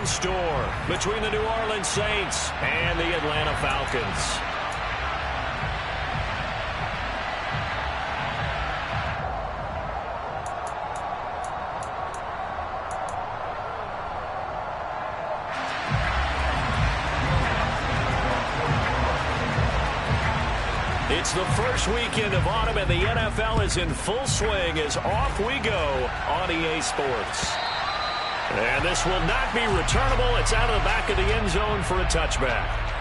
store between the New Orleans Saints and the Atlanta Falcons. It's the first weekend of autumn, and the NFL is in full swing as off we go on EA Sports. And this will not be returnable. It's out of the back of the end zone for a touchback.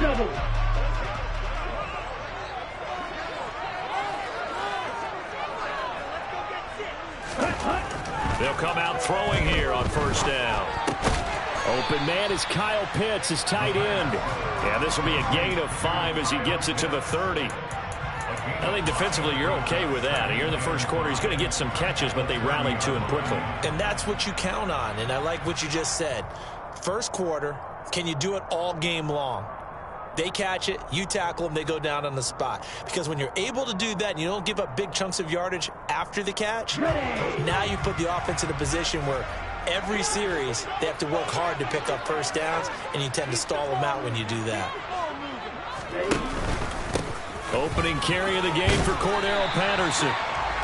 Double. They'll come out throwing here on first down. Open man is Kyle Pitts, his tight end. Yeah, this will be a gain of 5 as he gets it to the 30. I think defensively you're okay with that. Here in the first quarter, he's going to get some catches, but they rallied to him quickly. And that's what you count on, and I like what you just said. First quarter, can you do it all game long? They catch it, you tackle them, they go down on the spot. Because when you're able to do that and you don't give up big chunks of yardage after the catch, now you put the offense in a position where every series they have to work hard to pick up first downs, and you tend to stall them out when you do that. Opening carry of the game for Cordero Patterson.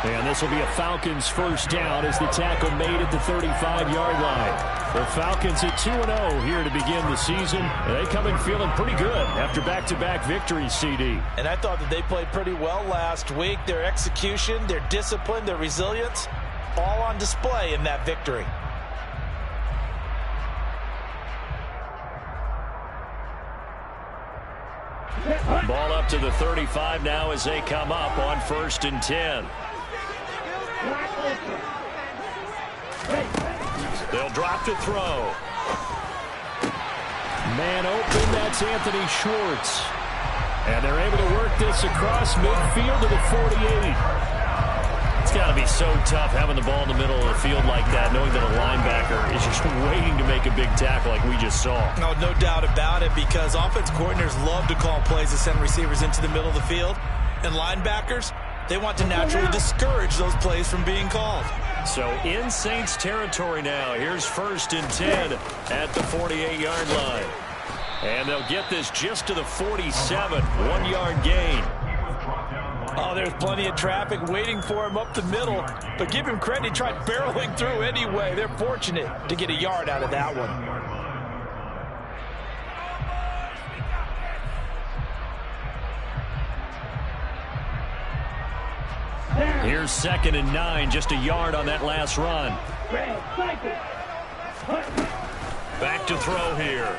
And this will be a Falcons first down as the tackle made at the 35-yard line. The Falcons at 2-0 here to begin the season. They come in feeling pretty good after back-to-back victories, CD. And I thought that they played pretty well last week. Their execution, their discipline, their resilience, all on display in that victory. Ball up to the 35 now as they come up on first and 10. They'll drop to throw. Man open, that's Anthony Schwartz. And they're able to work this across midfield to the 48. It's got to be so tough having the ball in the middle of the field like that, knowing that a linebacker is just waiting to make a big tackle like we just saw. No doubt about it, because offense coordinators love to call plays to send receivers into the middle of the field. And linebackers, they want to naturally discourage those plays from being called. So in Saints territory now. Here's first and 10 at the 48-yard line. And they'll get this just to the 47, 1-yard gain. Oh, there's plenty of traffic waiting for him up the middle. But give him credit, he tried barreling through anyway. They're fortunate to get a yard out of that one. Here's second and 9, just a yard on that last run. Back to throw here.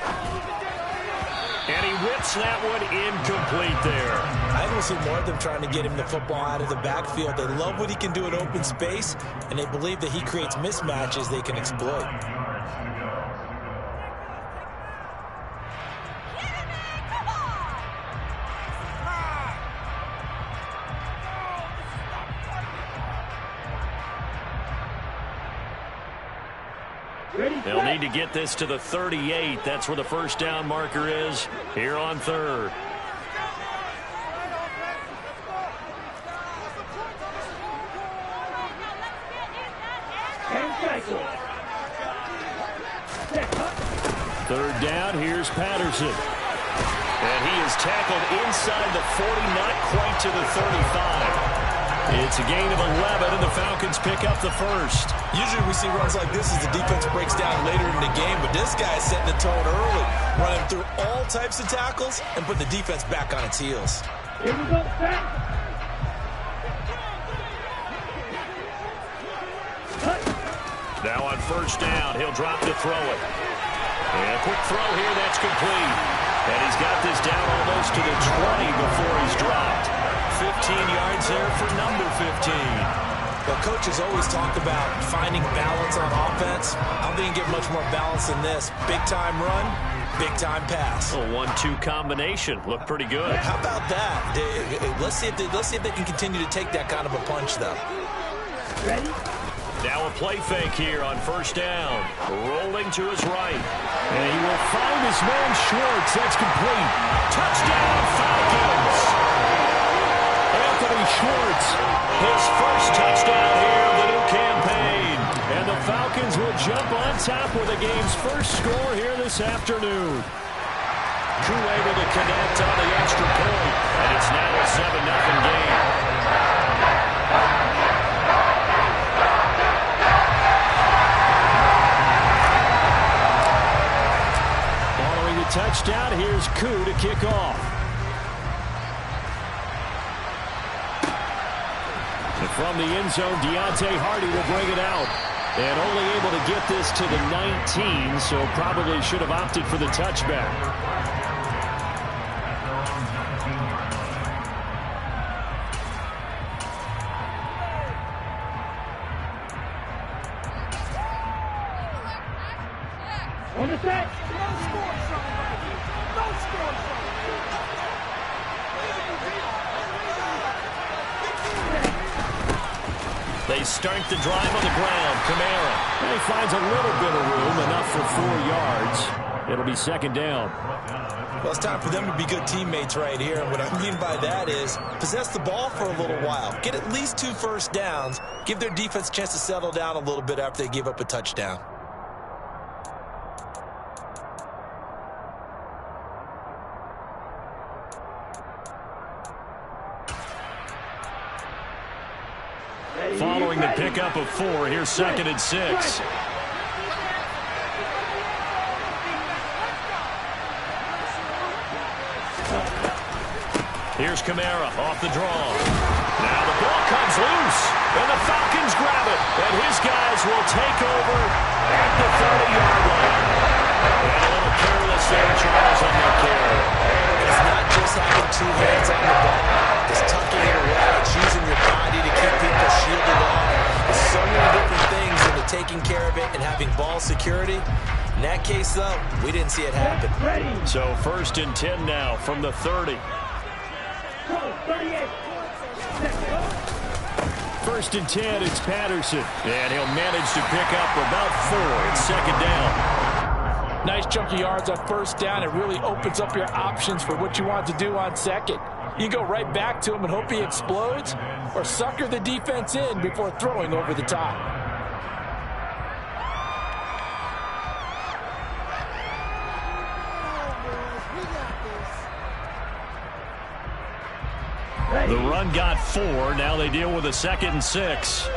And he whips that one incomplete there. I will see more of them trying to get him the football out of the backfield. They love what he can do in open space, and they believe that he creates mismatches they can exploit. They'll need to get this to the 38. That's where the first down marker is here on third. Third down, here's Patterson. And he is tackled inside the 40, not quite to the 35. It's a gain of 11, and the Falcons pick up the first. Usually we see runs like this as the defense breaks down later in the game, but this guy is setting the tone early, running through all types of tackles and putting the defense back on its heels. Here we go, Now on first down, he'll drop to throw it. And a quick throw here, that's complete. And he's got this down almost to the 20 before he's dropped. 15 yards there for number 15. Well, coaches always talk about finding balance on offense. I don't think you can get much more balance than this. Big-time run, big-time pass. A 1-2 combination. Looked pretty good. How about that? Let's see if they can continue to take that kind of a punch, though. Ready? Now a play fake here on first down. Rolling to his right. And he will find his man Schwartz. That's complete. Touchdown, Falcons. Anthony Schwartz, his first touchdown here of the new campaign. And the Falcons will jump on top with the game's first score here this afternoon. Crew able to connect on the extra point. And it's now a 7-0 game. Touchdown. Here's Koo to kick off. And from the end zone, Deontay Hardy will bring it out. And only able to get this to the 19, so probably should have opted for the touchback. On the set. They start the drive on the ground. Kamara. And he finds a little bit of room, enough for 4 yards. It'll be second down. Well, it's time for them to be good teammates right here. And what I mean by that is possess the ball for a little while. Get at least 2 first downs. Give their defense a chance to settle down a little bit after they give up a touchdown. Following the pickup of 4, here's 2nd and 6. Here's Kamara off the draw. Now the ball comes loose, and the Falcons grab it. And his guys will take over at the 30-yard line. And a little careless there, Charles, on that carry. It's not just having 2 hands on the ball. It's tucking it away. It's using your body to keep people shielded off. There's so many different things into taking care of it and having ball security. In that case, though, we didn't see it happen. So 1st and 10 now from the 30. 1st and 10, it's Patterson. And he'll manage to pick up about 4. It's 2nd down. Nice chunk of yards on first down. It really opens up your options for what you want to do on second. You go right back to him and hope he explodes, or sucker the defense in before throwing over the top. The run got 4. Now they deal with a 2nd and 6.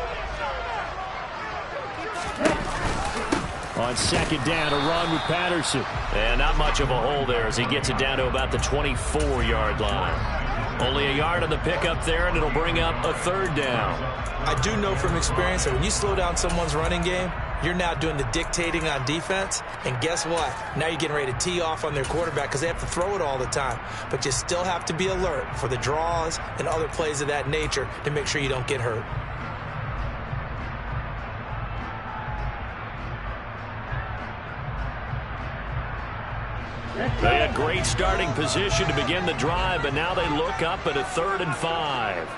On 2nd down, a run with Patterson. And not much of a hole there as he gets it down to about the 24-yard line. Only a yard on the pickup there, and it'll bring up a 3rd down. I do know from experience that when you slow down someone's running game, you're now doing the dictating on defense. And guess what? Now you're getting ready to tee off on their quarterback because they have to throw it all the time. But you still have to be alert for the draws and other plays of that nature to make sure you don't get hurt. They had great starting position to begin the drive, but now they look up at a 3rd and 5.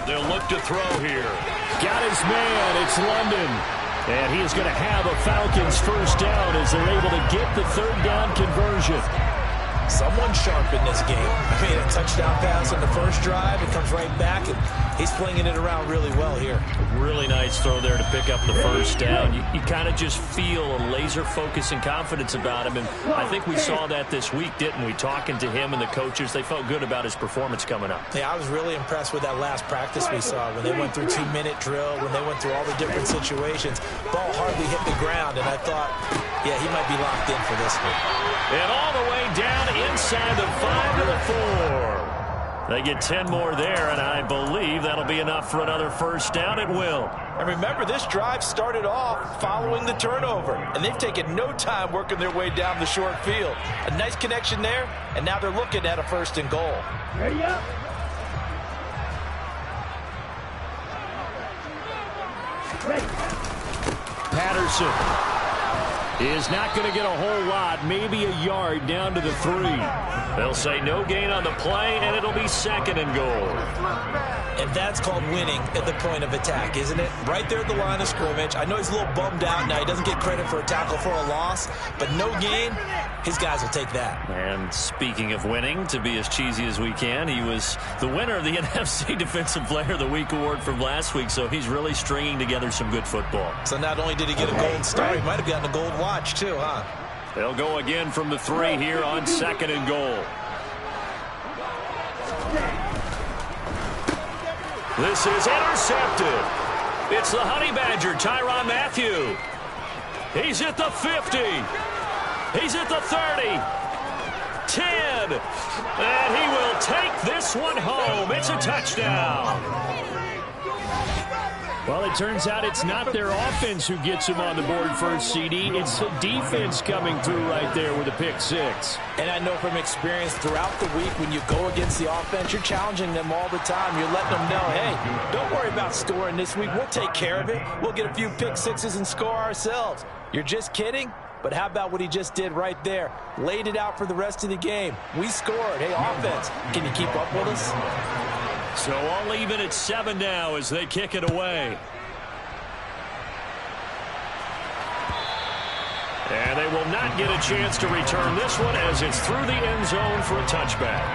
They'll look to throw here. Got his man. It's London. And he is going to have a Falcons first down as they're able to get the 3rd down conversion. Someone sharp in this game. I mean, a touchdown pass on the first drive. It comes right back, and he's flinging it around really well here. Really nice throw there to pick up the first down. You kind of just feel a laser focus and confidence about him, and I think we saw that this week, didn't we? Talking to him and the coaches, they felt good about his performance coming up. Yeah, I was really impressed with that last practice we saw when they went through 2-minute drill, when they went through all the different situations. Ball hardly hit the ground, and I thought, yeah, he might be locked in for this one. And all the way down inside the 5 to the 4. They get 10 more there, and I believe that'll be enough for another first down. It will. And remember, this drive started off following the turnover, and they've taken no time working their way down the short field. A nice connection there, and now they're looking at a 1st and goal. Ready up. Patterson. is not going to get a whole lot, maybe a yard down to the 3. They'll say no gain on the play, and it'll be 2nd and goal. And that's called winning at the point of attack, isn't it? Right there at the line of scrimmage. I know he's a little bummed out now. He doesn't get credit for a tackle for a loss, but no gain, his guys will take that. And speaking of winning, to be as cheesy as we can, he was the winner of the NFC Defensive Player of the Week award from last week, so he's really stringing together some good football. So not only did he get a gold star, he might have gotten a gold watch too, huh? They'll go again from the 3 here on 2nd and goal. This is intercepted. It's the Honey Badger, Tyrann Mathieu. He's at the 50. He's at the 30. 10. And he will take this one home. It's a touchdown. Well, it turns out it's not their offense who gets him on the board first, CD. It's the defense coming through right there with a pick 6. And I know from experience throughout the week when you go against the offense, you're challenging them all the time. You're letting them know, hey, don't worry about scoring this week. We'll take care of it. We'll get a few pick 6s and score ourselves. You're just kidding? But how about what he just did right there? Laid it out for the rest of the game. We scored. Hey, offense, can you keep up with us? So all even at 7 now as they kick it away. And they will not get a chance to return this one as it's through the end zone for a touchback.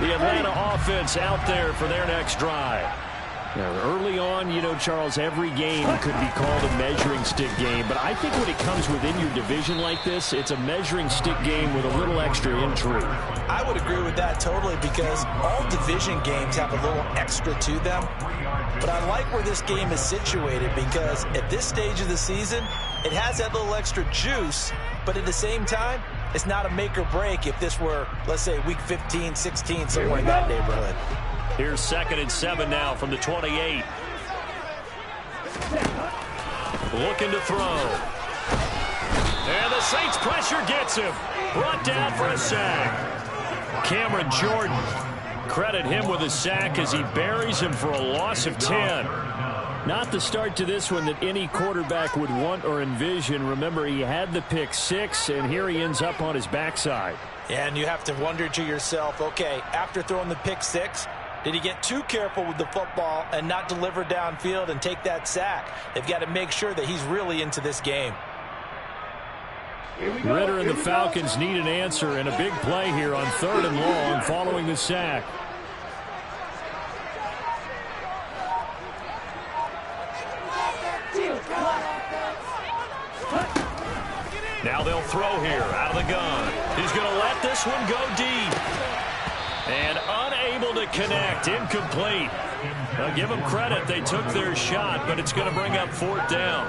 The Atlanta offense out there for their next drive. Now, early on, you know, Charles, every game could be called a measuring stick game. But I think when it comes within your division like this, it's a measuring stick game with a little extra intrigue. I would agree with that totally because all division games have a little extra to them. But I like where this game is situated because at this stage of the season, it has that little extra juice. But at the same time, it's not a make or break if this were, let's say, week 15, 16, somewhere in that neighborhood. Here's 2nd and 7 now from the 28. Looking to throw. And the Saints pressure gets him. Brought down for a sack. Cameron Jordan. Credit him with a sack as he buries him for a loss of 10. Not the start to this one that any quarterback would want or envision. Remember, he had the pick 6, and here he ends up on his backside. And you have to wonder to yourself, okay, after throwing the pick 6, did he get too careful with the football and not deliver downfield and take that sack? They've got to make sure that he's really into this game. Ritter and the Falcons need an answer and a big play here on 3rd and long following the sack. Now they'll throw here out of the gun. He's going to let this one go deep. And unable to connect. Incomplete. Now give them credit. They took their shot, but it's going to bring up 4th down.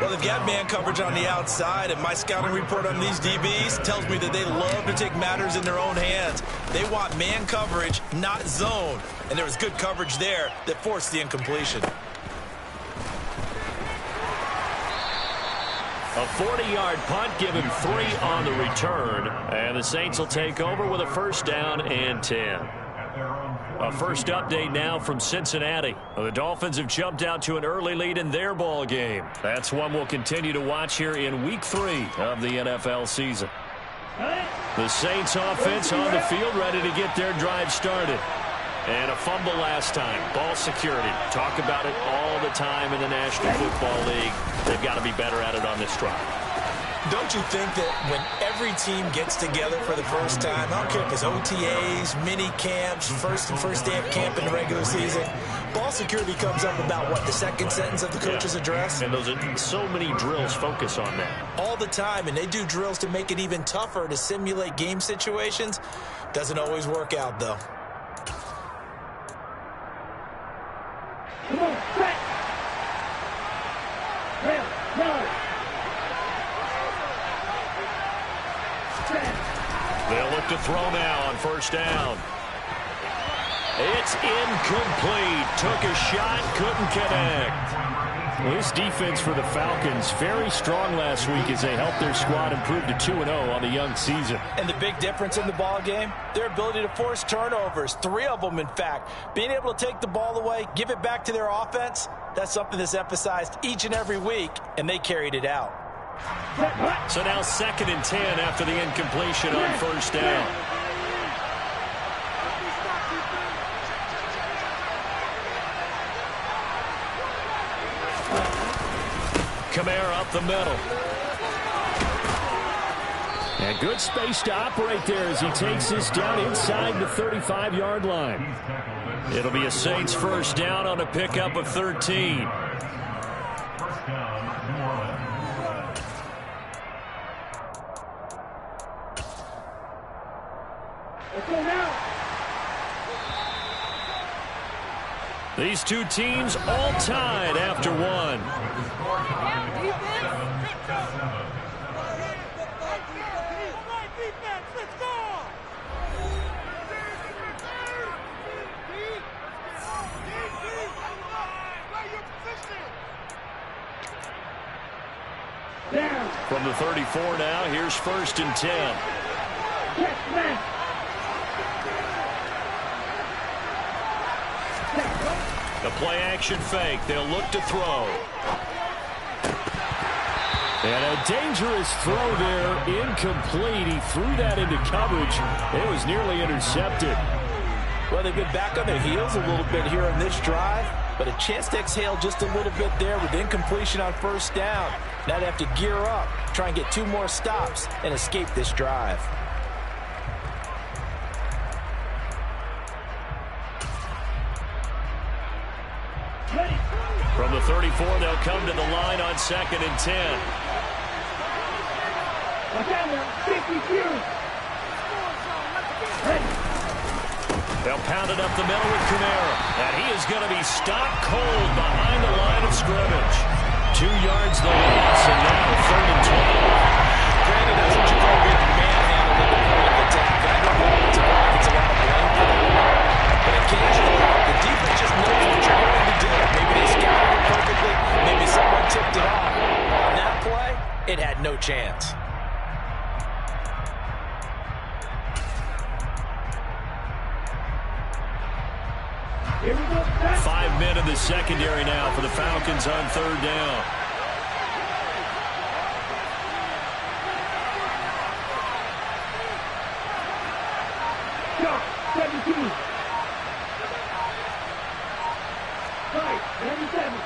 Well, they've got man coverage on the outside, and my scouting report on these DBs tells me that they love to take matters in their own hands. They want man coverage, not zone. And there was good coverage there that forced the incompletion. A 40-yard punt, give him 3 on the return. And the Saints will take over with a 1st down and 10. A first update now from Cincinnati. The Dolphins have jumped out to an early lead in their ball game. That's one we'll continue to watch here in Week 3 of the NFL season. The Saints offense on the field ready to get their drive started. And a fumble last time. Ball security. Talk about it all the time in the National Football League. They've got to be better at it on this drive. Don't you think that when every team gets together for the first time, I don't care if it's OTAs, mini camps, first day of camp in the regular season, ball security comes up about, what, the second sentence of the coach's address? And those are so many drills focus on that. All the time, and they do drills to make it even tougher to simulate game situations. Doesn't always work out, though. Come on, set. They'll look to throw now on 1st down. It's incomplete. Took a shot, couldn't connect. Well, this defense for the Falcons, very strong last week as they helped their squad improve to 2-0 on the young season. And the big difference in the ball game, their ability to force turnovers, 3 of them, in fact. Being able to take the ball away, give it back to their offense, that's something that's emphasized each and every week, and they carried it out. So now 2nd and 10 after the incompletion on first down. Kamara up the middle. And good space to operate there as he takes this down inside the 35-yard line. It'll be a Saints first down on a pickup of 13. These two teams all tied after one. From the 34 now, here's 1st and 10. The play-action fake. They'll look to throw. And a dangerous throw there. Incomplete. He threw that into coverage. It was nearly intercepted. Well, they've been back on their heels a little bit here on this drive, but a chance to exhale just a little bit there with incompletion on first down. Now they have to gear up, try and get 2 more stops, and escape this drive. From the 34, they'll come to the line on 2nd and 10. They'll pound it up the middle with Kamara. And he is going to be stopped cold behind the line of scrimmage. 2 yards the loss, and now 3rd and 12. Granted, that's what you call getting manhandled at the point of attack. I don't know if it's a lot of blame for that. But occasionally, the defense just knows what you're going to do. Maybe they scouted it perfectly. Maybe someone tipped it off. On that play, it had no chance. Here we go. 5 men in the secondary now for the Falcons on 3rd down. Shot, 17. 97.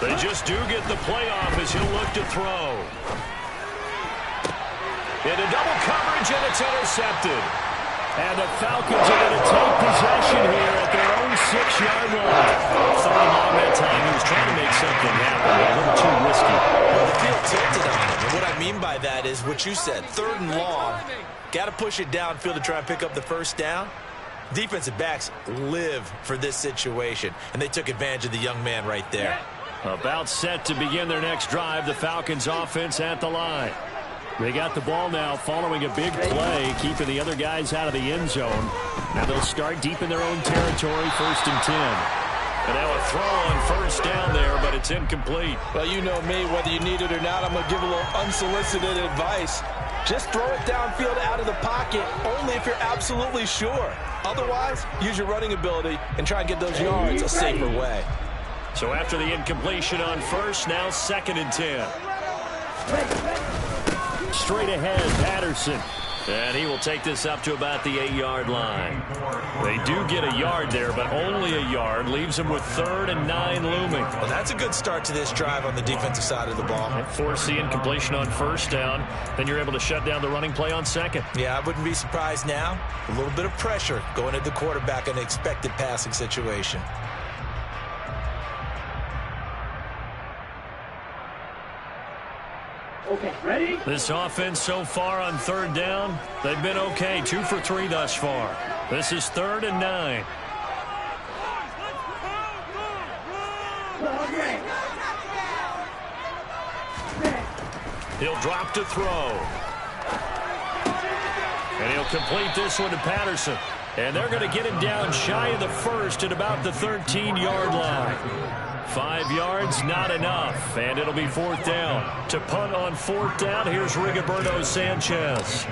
They just do get the playoff as he'll look to throw. Into double coverage, and it's intercepted. And the Falcons are going to take possession here at their own 6-yard line. Third and long that time. He was trying to make something happen, but a little too risky. Well, the field tilted on him. And what I mean by that is what you said. 3rd and long. Got to push it downfield to try and pick up the first down. Defensive backs live for this situation, and they took advantage of the young man right there. About set to begin their next drive. The Falcons offense at the line. They got the ball now following a big play, keeping the other guys out of the end zone. Now they'll start deep in their own territory, 1st and 10. And now a throw on first down there, but it's incomplete. Well, you know me, whether you need it or not, I'm going to give a little unsolicited advice. Just throw it downfield out of the pocket, only if you're absolutely sure. Otherwise, use your running ability and try and get those yards a safer way. So after the incompletion on first, now 2nd and 10. Straight ahead, Patterson. And he will take this up to about the 8-yard line. They do get a yard there, but only a yard. Leaves them with 3rd and 9 looming. Well, that's a good start to this drive on the defensive side of the ball. Force the incompletion on first down. Then you're able to shut down the running play on 2nd. Yeah, I wouldn't be surprised now. A little bit of pressure going at the quarterback in an expected passing situation. Okay, ready? This offense so far on 3rd down, they've been okay. 2 for 3 thus far. This is 3rd and 9. He'll drop to throw. And he'll complete this one to Patterson. And they're going to get him down shy of the first at about the 13-yard line. 5 yards, not enough. And it'll be 4th down. To punt on 4th down, here's Rigoberto Sanchez.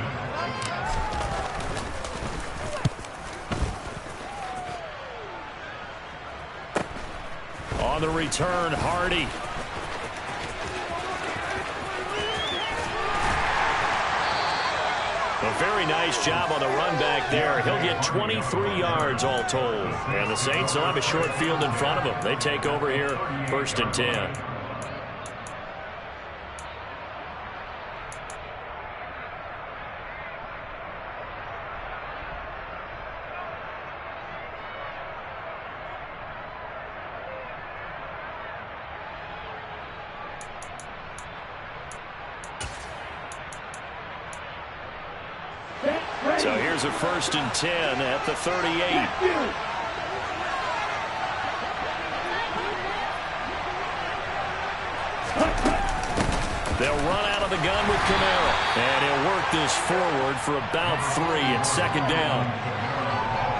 On the return, Hardy. A very nice job on the run back there. He'll get 23 yards all told. And the Saints will have a short field in front of them. They take over here, 1st and 10. So here's a 1st and 10 at the 38. They'll run out of the gun with Camaro. And he'll work this forward for about 3 and 2nd down.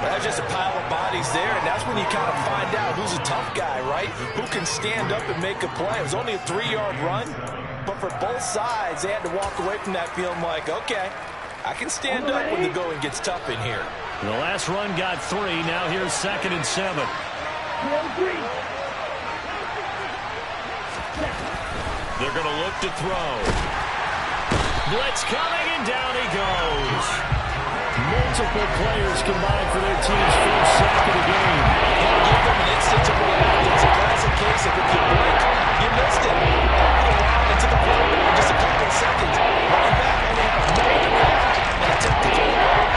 That's just a pile of bodies there, and that's when you kind of find out who's a tough guy, right? Who can stand up and make a play. It was only a 3-yard run, but for both sides, they had to walk away from that feeling like, okay, I can stand up when the going gets tough in here. The last run got 3. Now here's 2nd and 7. They're going to look to throw. Blitz coming, and down he goes. Multiple players combined for their team's first sack of the game. Can't give them an instant to react. It's a classic case of if you blink, you missed it. Over the line into the quarterback in just a couple of seconds. Running back only had a minute to react and attempt to throw it.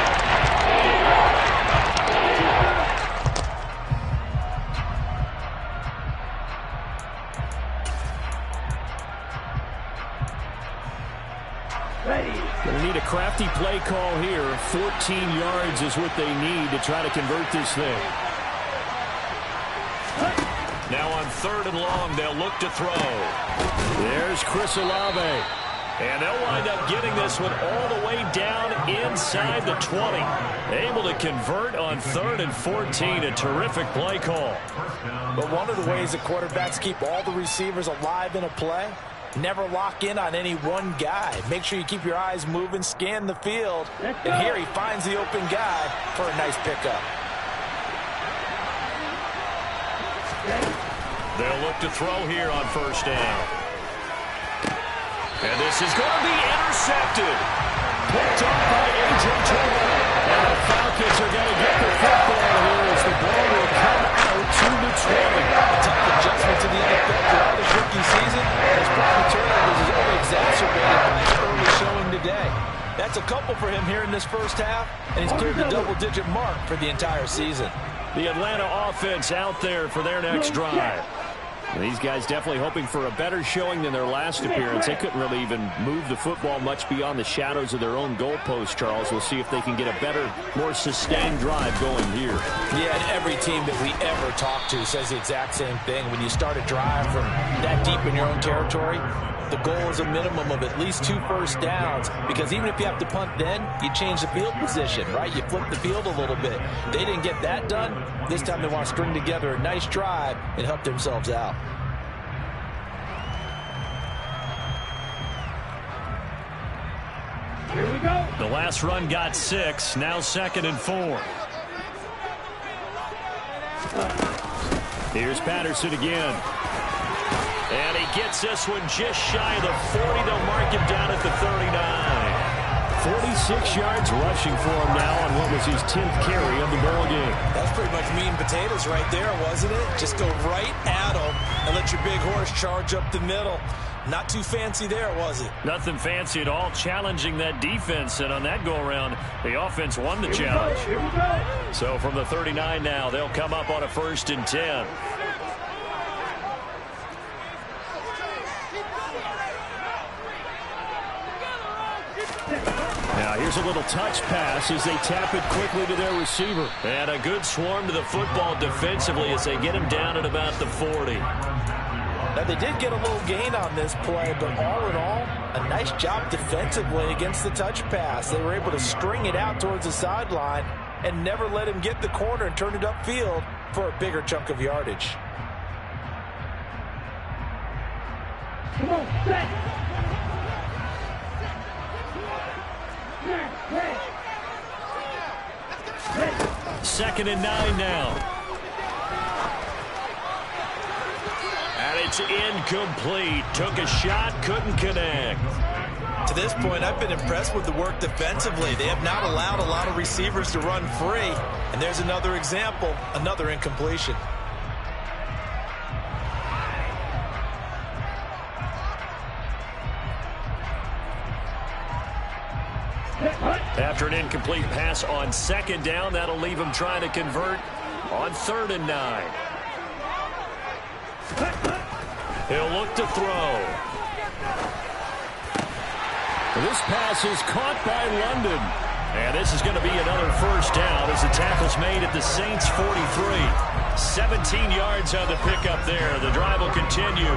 Going to need a crafty play call here. 14 yards is what they need to try to convert this thing. Now on 3rd and long, they'll look to throw. There's Chris Olave. And they'll wind up getting this one all the way down inside the 20. Able to convert on 3rd and 14. A terrific play call. But one of the ways that quarterbacks keep all the receivers alive in a play, never lock in on any one guy. Make sure you keep your eyes moving, scan the field. And here he finds the open guy for a nice pickup. They'll look to throw here on 1st down. And this is going to be intercepted. Picked up by A.J. Terrell. And the Falcons are going to get the football here as the ball will come out to the 20. A tough adjustment to the NFL throughout his rookie season. His problem turnovers is only exacerbated by his early showing today. That's a couple for him here in this first half, and he's cleared the double-digit mark for the entire season. The Atlanta offense out there for their next drive. These guys definitely hoping for a better showing than their last appearance. They couldn't really even move the football much beyond the shadows of their own goalpost, Charles. We'll see if they can get a better, more sustained drive going here. Yeah, and every team that we ever talk to says the exact same thing. When you start a drive from that deep in your own territory, the goal is a minimum of at least 2 first downs, because even if you have to punt then, you change the field position, right? You flip the field a little bit. They didn't get that done. This time they want to string together a nice drive and help themselves out. Here we go. The last run got 6. Now 2nd and 4. Here's Patterson again. And he gets this one just shy of the 40. They'll mark him down at the 39. 46 yards rushing for him now on what was his 10th carry of the ball game. That's pretty much meat and potatoes right there, wasn't it? Just go right at him and let your big horse charge up the middle. Not too fancy there, was it? Nothing fancy at all, challenging that defense. And on that go-around, the offense won the challenge. Here we go. So from the 39 now, they'll come up on a 1st and 10. Now here's a little touch pass as they tap it quickly to their receiver. And a good swarm to the football defensively as they get him down at about the 40. Now, they did get a little gain on this play, but all in all, a nice job defensively against the touch pass. They were able to string it out towards the sideline and never let him get the corner and turn it upfield for a bigger chunk of yardage. Come on, set. Second and 9 now. And it's incomplete. Took a shot, couldn't connect. To this point, I've been impressed with the work defensively. They have not allowed a lot of receivers to run free. And there's another example, another incompletion. After an incomplete pass on second down, that'll leave him trying to convert on 3rd and 9. He'll look to throw. This pass is caught by London. And this is going to be another first down as the tackle's made at the Saints 43. 17 yards on the pickup there. The drive will continue.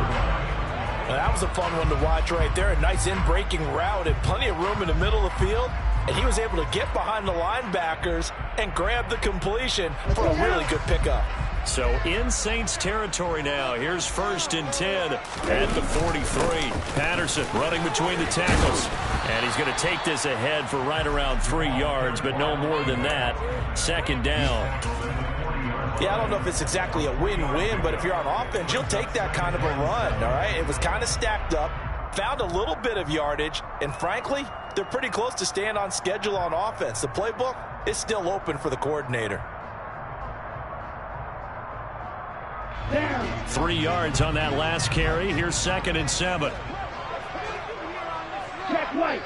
Now, that was a fun one to watch right there. A nice in-breaking route and plenty of room in the middle of the field. And he was able to get behind the linebackers and grab the completion for a really good pickup. So in Saints territory now. Here's 1st and 10 at the 43. Patterson running between the tackles. And he's going to take this ahead for right around 3 yards, but no more than that. 2nd down. Yeah, I don't know if it's exactly a win-win, but if you're on offense, you'll take that kind of a run, all right? It was kind of stacked up, found a little bit of yardage, and frankly, they're pretty close to staying on schedule on offense. The playbook is still open for the coordinator. Down. 3 yards on that last carry. Here's 2nd and 7. Check right.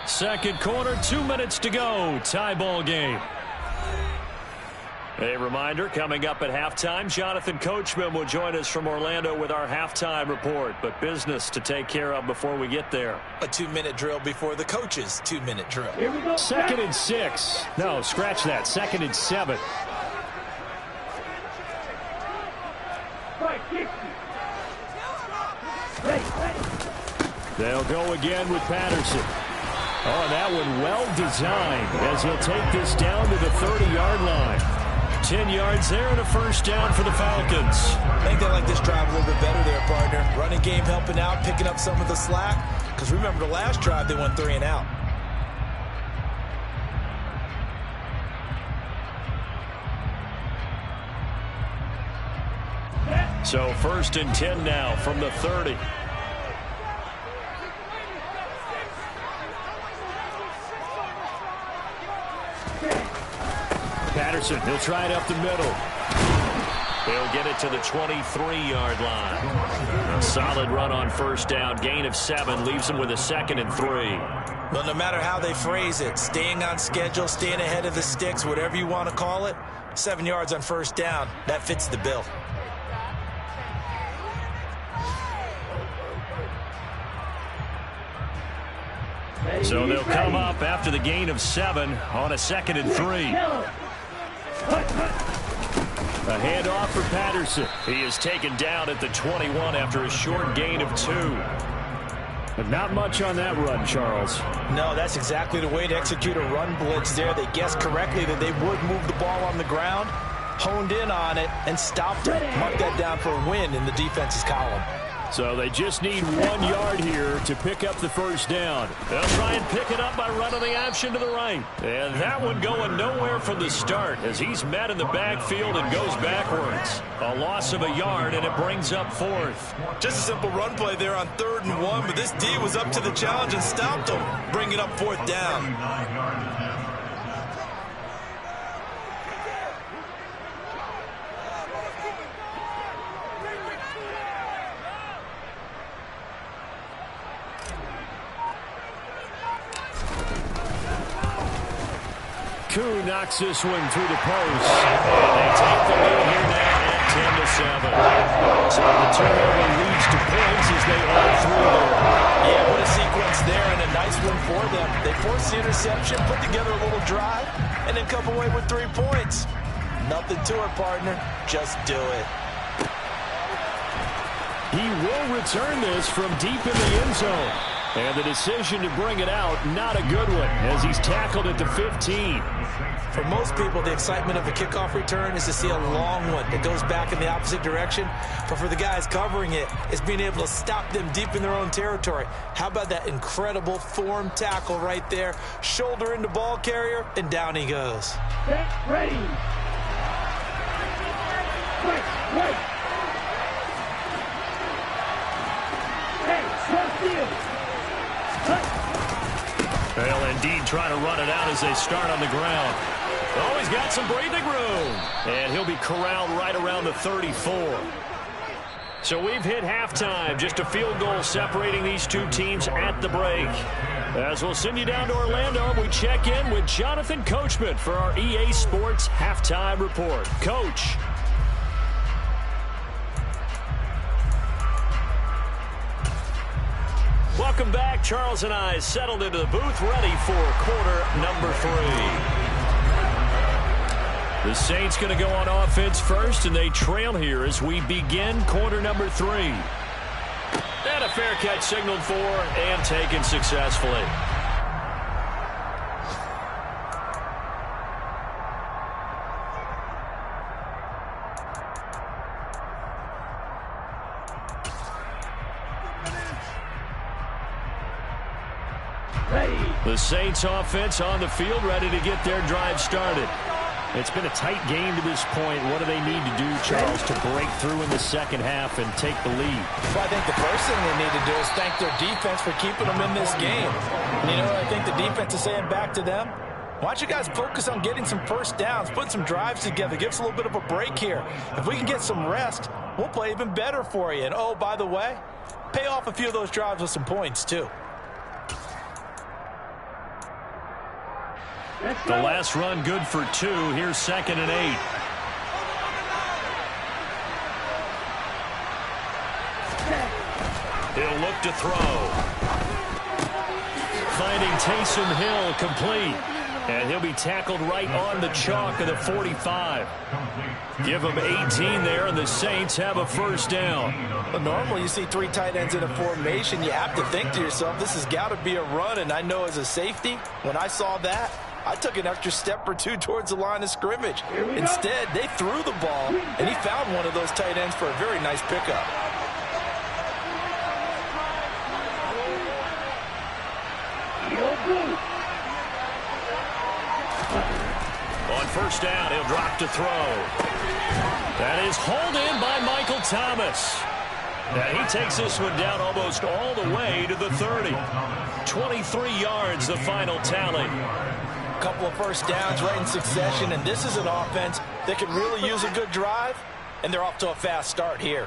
Second quarter, 2 minutes to go. Tie ball game. A reminder, coming up at halftime, Jonathan Coachman will join us from Orlando with our halftime report. But business to take care of before we get there. A 2-minute drill before the coach's 2-minute drill. Here we go. 2nd and 6. No, scratch that. 2nd and 7. Right, 60. Ready, ready. They'll go again with Patterson. Oh, that one well designed as he'll take this down to the 30-yard line. 10 yards there and a first down for the Falcons. I think they like this drive a little bit better there, partner. Running game helping out, picking up some of the slack. Because remember the last drive, they went 3 and out. So 1st and 10 now from the 30. Patterson, he'll try it up the middle. He'll get it to the 23-yard line. A solid run on first down. Gain of 7 leaves him with a 2nd and 3. Well, no matter how they phrase it, staying on schedule, staying ahead of the sticks, whatever you want to call it, 7 yards on first down, that fits the bill. So they'll come up after the gain of 7 on a 2nd and 3. A handoff for Patterson. He is taken down at the 21 after a short gain of 2. But not much on that run, Charles. No, that's exactly the way to execute a run blitz there. They guessed correctly that they would move the ball on the ground, honed in on it, and stopped it. Mark that down for a win in the defense's column. So they just need 1 yard here to pick up the first down. They'll try and pick it up by running the option to the right. And that one going nowhere from the start as he's met in the backfield and goes backwards. A loss of a yard, and it brings up 4th. Just a simple run play there on 3rd and 1, but this D was up to the challenge and stopped him, bringing up 4th down. Koo knocks this one through the post. And they take the lead here now at 10-7. So the turnover leads to points as they all through there. Yeah, what a sequence there and a nice one for them. They forced the interception, put together a little drive, and then come away with 3 points. Nothing to it, partner. Just do it. He will return this from deep in the end zone. And the decision to bring it out, not a good one, as he's tackled at the 15. For most people, the excitement of a kickoff return is to see a long one that goes back in the opposite direction. But for the guys covering it, it's being able to stop them deep in their own territory. How about that incredible form tackle right there? Shoulder into ball carrier, and down he goes. Set, ready. Wait. Hey, trust you. They'll indeed try to run it out as they start on the ground. Oh, he's got some breathing room. And he'll be corralled right around the 34. So we've hit halftime. Just a field goal separating these two teams at the break. As we'll send you down to Orlando, we check in with Jonathan Coachman for our EA Sports Halftime Report. Coach. Welcome back. Charles and I settled into the booth, ready for quarter number 3. The Saints going to go on offense first, and they trail here as we begin quarter number 3. And a fair catch signaled for and taken successfully. The Saints offense on the field, ready to get their drive started. It's been a tight game to this point. What do they need to do, Charles, to break through in the second half and take the lead? Well, I think the first thing they need to do is thank their defense for keeping them in this game. And you know what I think the defense is saying back to them? Why don't you guys focus on getting some first downs, putting some drives together, give us a little bit of a break here. If we can get some rest, we'll play even better for you. And, oh, by the way, pay off a few of those drives with some points, too. The last run good for 2. Here's 2nd and 8. He'll look to throw. Finding Taysom Hill complete. And he'll be tackled right on the chalk of the 45. Give him 18 there, and the Saints have a first down. But normally you see 3 tight ends in a formation. You have to think to yourself, this has got to be a run. And I know as a safety, when I saw that, I took an extra step or 2 towards the line of scrimmage. Instead, they threw the ball, and he found one of those tight ends for a very nice pickup. On first down, he'll drop to throw. That is hauled in by Michael Thomas. And he takes this one down almost all the way to the 30. 23 yards, the final tally. Couple of first downs right in succession, and this is an offense that could really use a good drive, and they're off to a fast start here.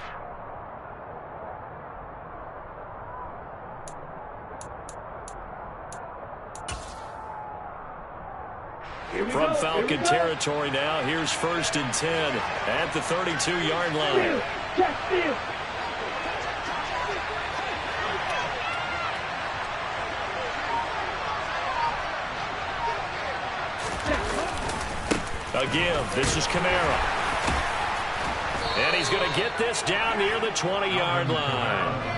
From Falcon territory now, here's 1st and 10 at the 32-yard line. Again, this is Kamara. And he's going to get this down near the 20-yard line.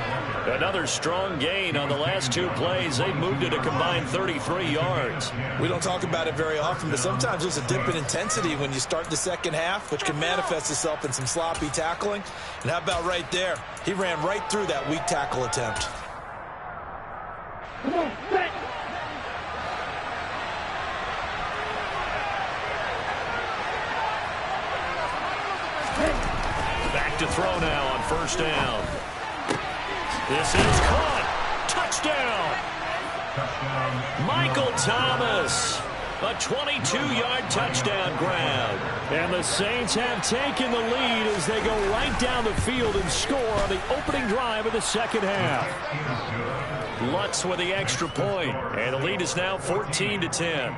Another strong gain on the last 2 plays. They've moved it a combined 33 yards. We don't talk about it very often, but sometimes there's a dip in intensity when you start the second half, which can manifest itself in some sloppy tackling. And how about right there? He ran right through that weak tackle attempt. Come on, set. Back to throw now on first down. This is caught. Touchdown. Michael Thomas. A 22-yard touchdown grab. And the Saints have taken the lead as they go right down the field and score on the opening drive of the second half. Lutz with the extra point, and the lead is now 14-10.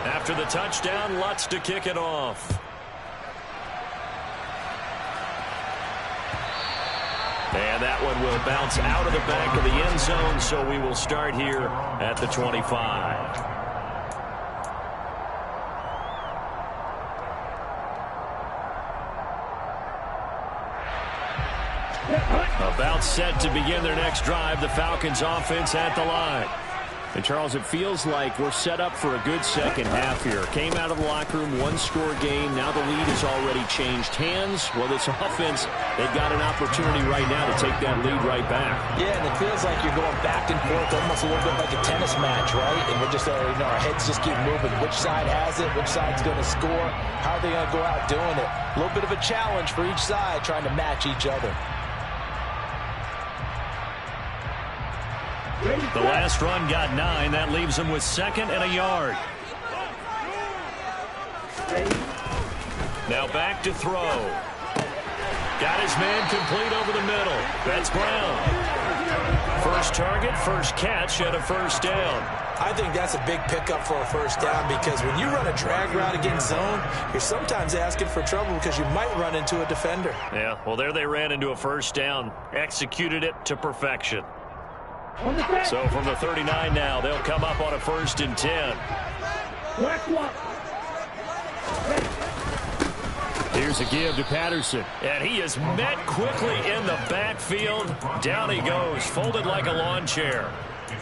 After the touchdown, Lutz to kick it off. And that one will bounce out of the back of the end zone, so we will start here at the 25. About set to begin their next drive, the Falcons offense at the line. And, Charles, it feels like we're set up for a good second half here. Came out of the locker room, one-score game. Now the lead has already changed hands. Well, this offense, they've got an opportunity right now to take that lead right back. Yeah, and it feels like you're going back and forth, almost a little bit like a tennis match, right? And we're just, our heads just keep moving. Which side has it? Which side's going to score? How are they going to go out doing it? A little bit of a challenge for each side, trying to match each other. The last run got 9. That leaves them with 2nd and a yard. Now back to throw. Got his man complete over the middle. That's Brown. First target, first catch, and a first down. I think that's a big pickup for a first down because when you run a drag route against zone, you're sometimes asking for trouble because you might run into a defender. Yeah, well, there they ran into a first down. Executed it to perfection. So from the 39 now, they'll come up on a 1st and 10. Here's a give to Patterson. And he is met quickly in the backfield. Down he goes, folded like a lawn chair.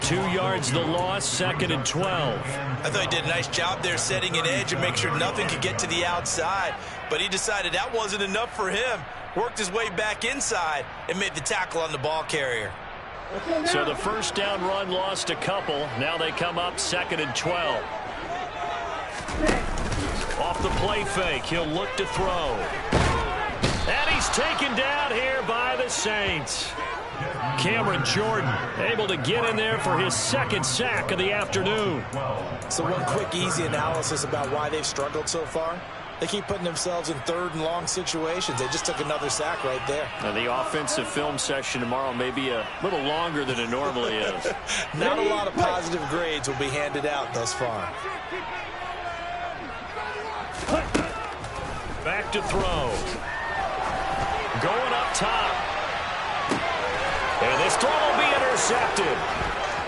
2 yards the loss, 2nd and 12. I thought he did a nice job there setting an edge and make sure nothing could get to the outside. But he decided that wasn't enough for him. Worked his way back inside and made the tackle on the ball carrier. So the first down run lost a couple. Now they come up 2nd and 12. Off the play fake, he'll look to throw. And he's taken down here by the Saints. Cameron Jordan able to get in there for his 2nd sack of the afternoon. So one quick, easy analysis about why they've struggled so far. They keep putting themselves in 3rd and long situations. They just took another sack right there. Now the offensive film session tomorrow may be a little longer than it normally is. Not a lot of positive grades will be handed out thus far. Back to throw. Going up top. And this throw will be intercepted.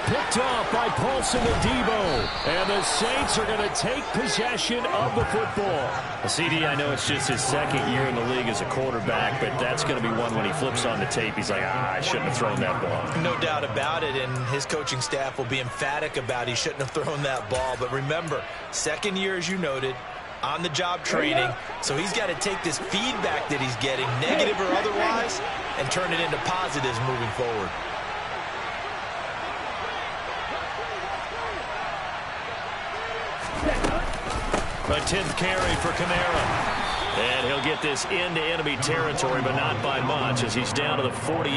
Picked off by Paulson Adebo. And the Saints are going to take possession of the football. CD, I know it's just his 2nd year in the league as a quarterback, but that's going to be one when he flips on the tape. He's like, I shouldn't have thrown that ball. No doubt about it, and his coaching staff will be emphatic about he shouldn't have thrown that ball. But remember, 2nd year, as you noted, on-the-job training, so he's got to take this feedback that he's getting, negative or otherwise, and turn it into positives moving forward. A 10th carry for Kamara. And he'll get this into enemy territory, but not by much as he's down to the 48.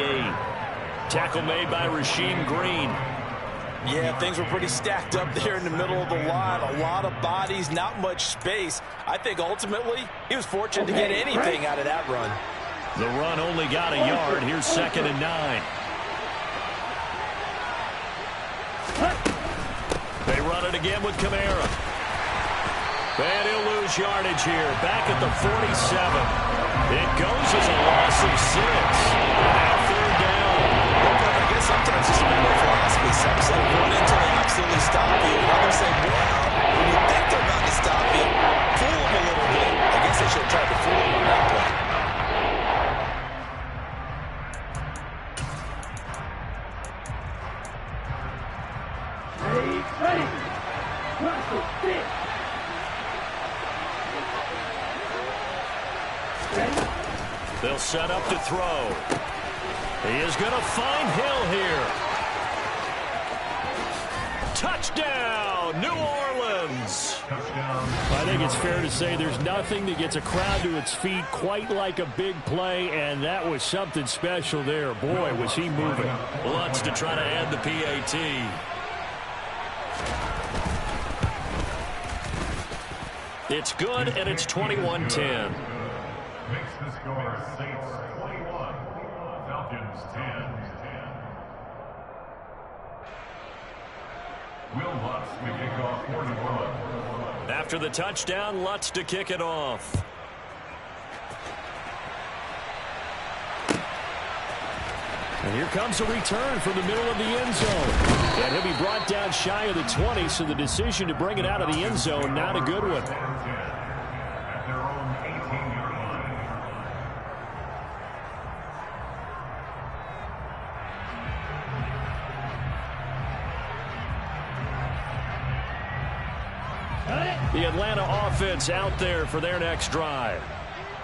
Tackle made by Rasheem Green. Yeah, things were pretty stacked up there in the middle of the line. A lot of bodies, not much space. I think ultimately he was fortunate to get anything out of that run. The run only got a yard. Here's 2nd and 9. They run it again with Kamara. And he'll lose yardage here. Back at the 47. It goes as a loss of 6. Now 3rd down. I guess sometimes it's a matter of philosophy. Some say run until they absolutely stop you. Others say, well, when you think they're about to stop you, fool them a little bit. I guess they should have tried to fool them on that play. Ready. They'll set up to throw. He is going to find Hill here. Touchdown, New Orleans. I think it's fair to say there's nothing that gets a crowd to its feet quite like a big play, and that was something special there. Boy, was he moving. Lutz to try to add the PAT. It's good, and it's 21-10. Makes the score Saints 21, Falcons 10. Will Lutz to kick off 41. After the touchdown, Lutz to kick it off. And here comes a return from the middle of the end zone. And he'll be brought down shy of the 20, so the decision to bring it out of the end zone, not a good one. At their own 18-yard The Atlanta offense out there for their next drive.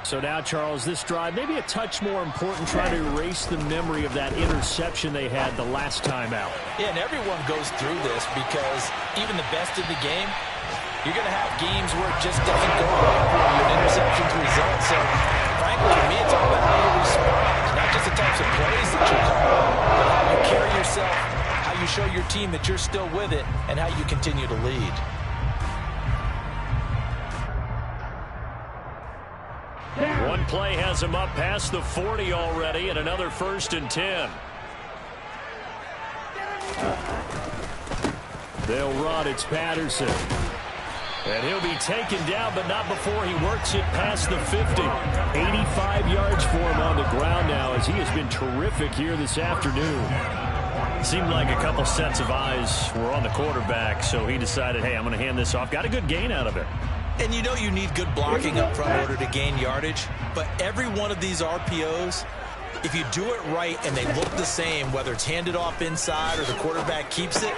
So now, Charles, this drive maybe a touch more important, trying to erase the memory of that interception they had the last time out. Yeah, and everyone goes through this because even the best in the game, you're going to have games where it just doesn't go right for you and interceptions result. So, frankly, to me, it's all about how you respond, not just the types of plays that you call, but how you carry yourself, how you show your team that you're still with it, and how you continue to lead. One play has him up past the 40 already, and another 1st and 10. They'll run. It's Patterson. And he'll be taken down, but not before he works it past the 50. 85 yards for him on the ground now, as he has been terrific here this afternoon. Seemed like a couple sets of eyes were on the quarterback, so he decided, hey, I'm going to hand this off. Got a good gain out of it. And you know you need good blocking up front in order to gain yardage, but every one of these RPOs, if you do it right and they look the same, whether it's handed off inside or the quarterback keeps it,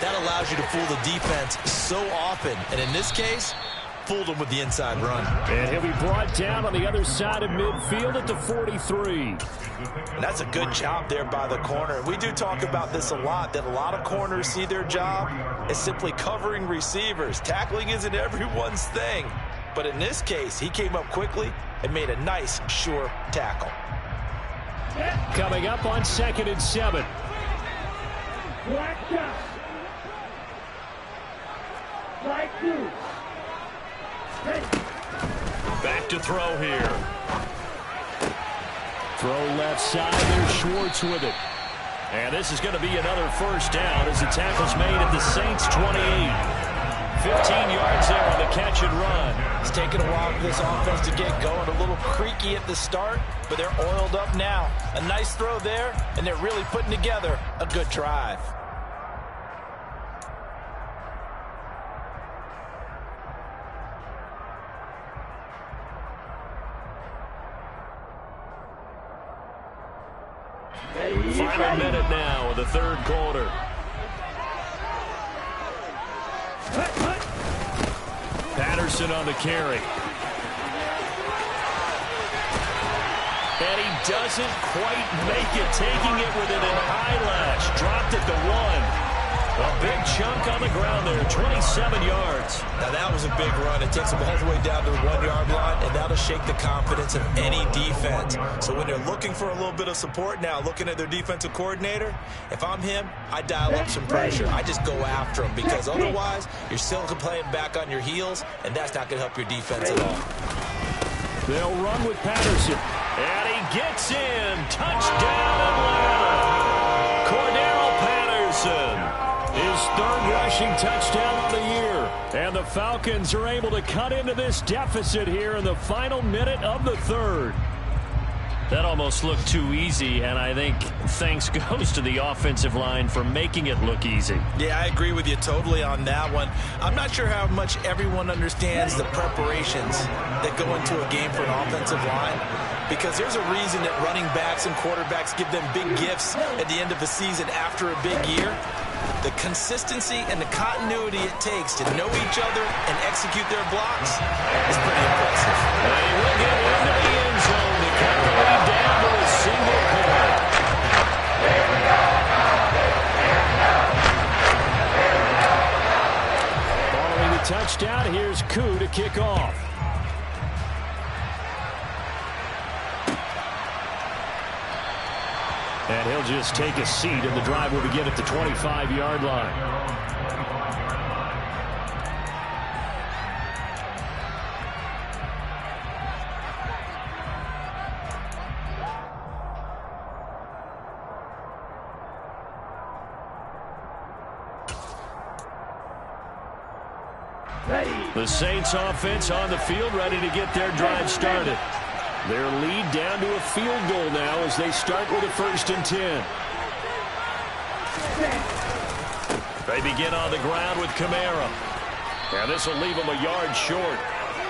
that allows you to fool the defense so often. And in this case, fooled them with the inside run. And he'll be brought down on the other side of midfield at the 43. And that's a good job there by the corner. We do talk about this a lot, that a lot of corners see their job as simply covering receivers. Tackling isn't everyone's thing. But in this case, he came up quickly and made a nice, sure tackle. Coming up on 2nd and 7. Black shot. Strike 2. Back to throw here. Throw left side. There's Schwartz with it. And this is going to be another 1st down as the tackle's made at the Saints' 28. 15 yards there on the catch and run. It's taken a while for this offense to get going. A little creaky at the start, but they're oiled up now. A nice throw there, and they're really putting together a good drive. Final minute now of the 3rd quarter. Patterson on the carry. And he doesn't quite make it, taking it with an eyelash. Dropped at the 1. A big chunk on the ground there, 27 yards. Now that was a big run. It takes them all the way down to the 1-yard line, and that'll shake the confidence of any defense. So when they're looking for a little bit of support now, looking at their defensive coordinator, if I'm him, I dial up some pressure. I just go after him, because otherwise you're still playing back on your heels, and that's not going to help your defense at all. They'll run with Patterson. And he gets in. Touchdown, Atlanta. Cordero Patterson. His 3rd rushing touchdown on the year. And the Falcons are able to cut into this deficit here in the final minute of the 3rd. That almost looked too easy, and I think thanks goes to the offensive line for making it look easy. Yeah, I agree with you totally on that one. I'm not sure how much everyone understands the preparations that go into a game for an offensive line, because there's a reason that running backs and quarterbacks give them big gifts at the end of the season after a big year. The consistency and the continuity it takes to know each other and execute their blocks is pretty impressive. They will get into the end zone to cut the lead down to a single point. Following the touchdown, here's Koo to kick off. And he'll just take a seat, and the drive will begin at the 25-yard line. The Saints offense on the field, ready to get their drive started. Their lead down to a field goal now as they start with a 1st and 10. They begin on the ground with Kamara. And this will leave them a yard short.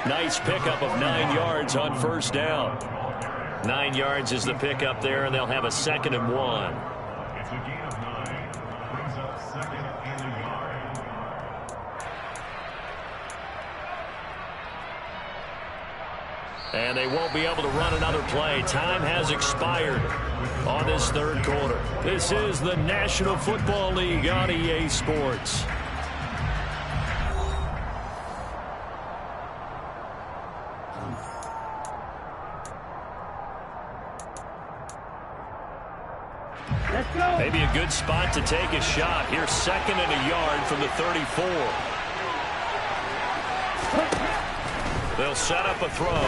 Nice pickup of 9 yards on 1st down. 9 yards is the pickup there, and they'll have a 2nd and 1. It's a gain of 9. Brings up 2nd and a yard. And they won't be able to run another play. Time has expired on this third quarter. This is the National Football League on EA Sports. Maybe a good spot to take a shot. Here's 2nd and a yard from the 34. They'll set up a throw.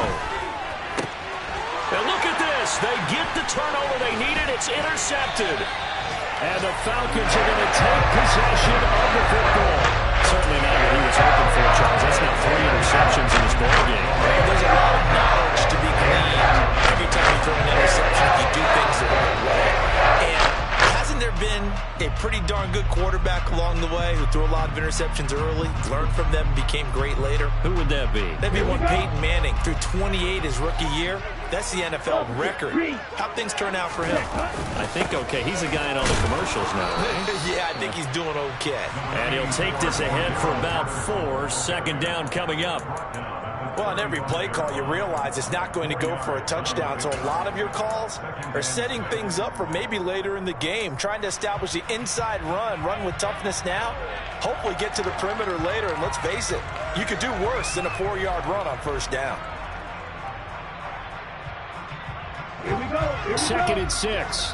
And look at this. They get the turnover they needed. It's intercepted. And the Falcons are going to take possession of the football. Certainly not what he was hoping for, Charles. That's now 3 interceptions in this ballgame. There's a lot of knowledge to be gleaned every time you throw an interception if you do things the right way. And hasn't there been a pretty darn good quarterback along the way who threw a lot of interceptions early, learned from them, became great later? Who would that be? That'd be one Peyton Manning. Threw 28 his rookie year. That's the NFL record. How'd things turn out for him? I think okay. He's a guy in all the commercials now, right? Yeah, I think he's doing okay. And he'll take this ahead for about 4. 2nd down coming up. Well, on every play call, you realize it's not going to go for a touchdown. So a lot of your calls are setting things up for maybe later in the game, trying to establish the inside run with toughness now, hopefully get to the perimeter later. And let's face it, you could do worse than a 4-yard run on 1st down. Here we go. 2nd and 6.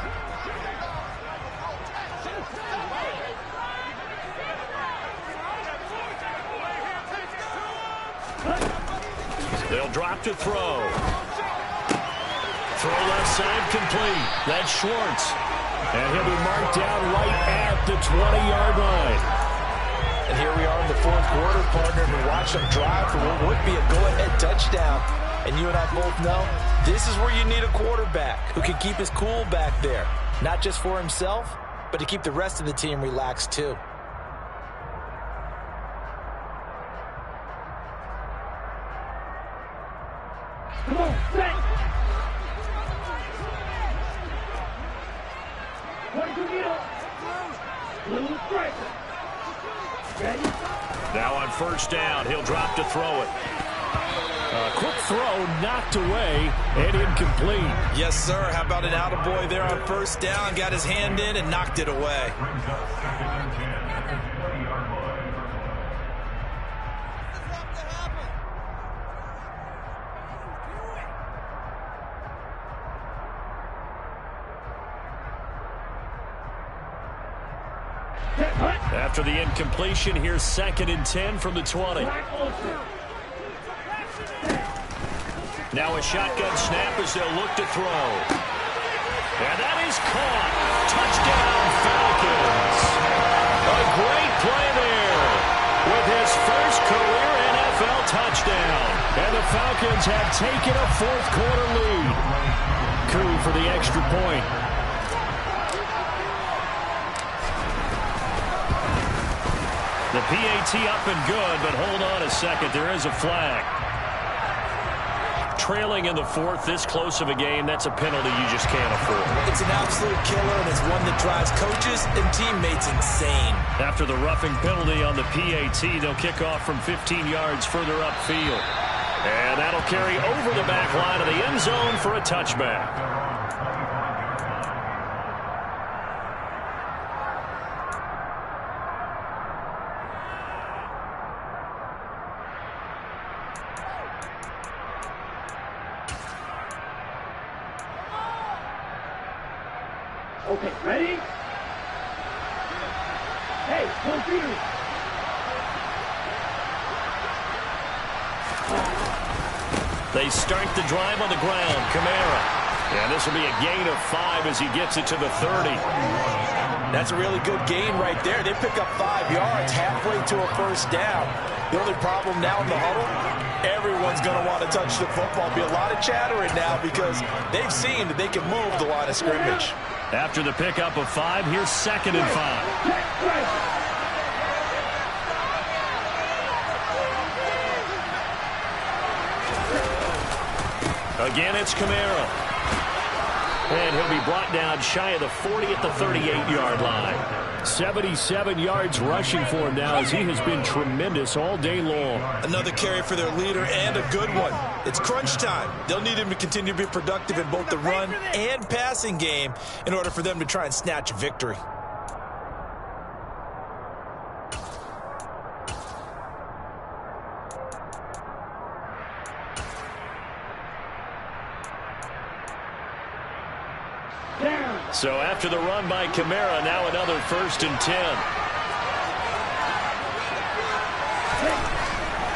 They'll drop to throw. Throw left side complete. That's Schwartz. And he'll be marked down right at the 20-yard line. And here we are in the 4th quarter, partner, and watch them drive for what would be a go-ahead touchdown. And you and I both know this is where you need a quarterback who can keep his cool back there. Not just for himself, but to keep the rest of the team relaxed too. Come on, set. 22 meter. Blue striker. Ready? Now on 1st down, he'll drop to throw it. Quick throw, knocked away, and incomplete. Yes, sir. How about an attaboy there on 1st down? Got his hand in and knocked it away. After the incompletion, here's 2nd and 10 from the 20. Now a shotgun snap as they'll look to throw. And that is caught. Touchdown, Falcons. A great play there with his first career NFL touchdown. And the Falcons have taken a 4th quarter lead. Coup for the extra point. The PAT up and good, but hold on a second. There is a flag. Trailing in the 4th, this close of a game, that's a penalty you just can't afford. It's an absolute killer, and it's one that drives coaches and teammates insane. After the roughing penalty on the PAT, they'll kick off from 15 yards further upfield. And that'll carry over the back line of the end zone for a touchback. Okay, ready? Hey, computer. They start the drive on the ground. Kamara. And this will be a gain of 5 as he gets it to the 30. That's a really good gain right there. They pick up 5 yards halfway to a 1st down. The only problem now in the huddle, everyone's going to want to touch the football. Be a lot of chattering now because they've seen that they can move the line of scrimmage. After the pickup of 5, here's 2nd and 5. Again, it's Kamara. And he'll be brought down shy of the 40 at the 38-yard line. 77 yards rushing for him now as he has been tremendous all day long. Another carry for their leader and a good one. It's crunch time. They'll need him to continue to be productive in both the run and passing game in order for them to try and snatch a victory. So after the run by Kamara, now another 1st and 10.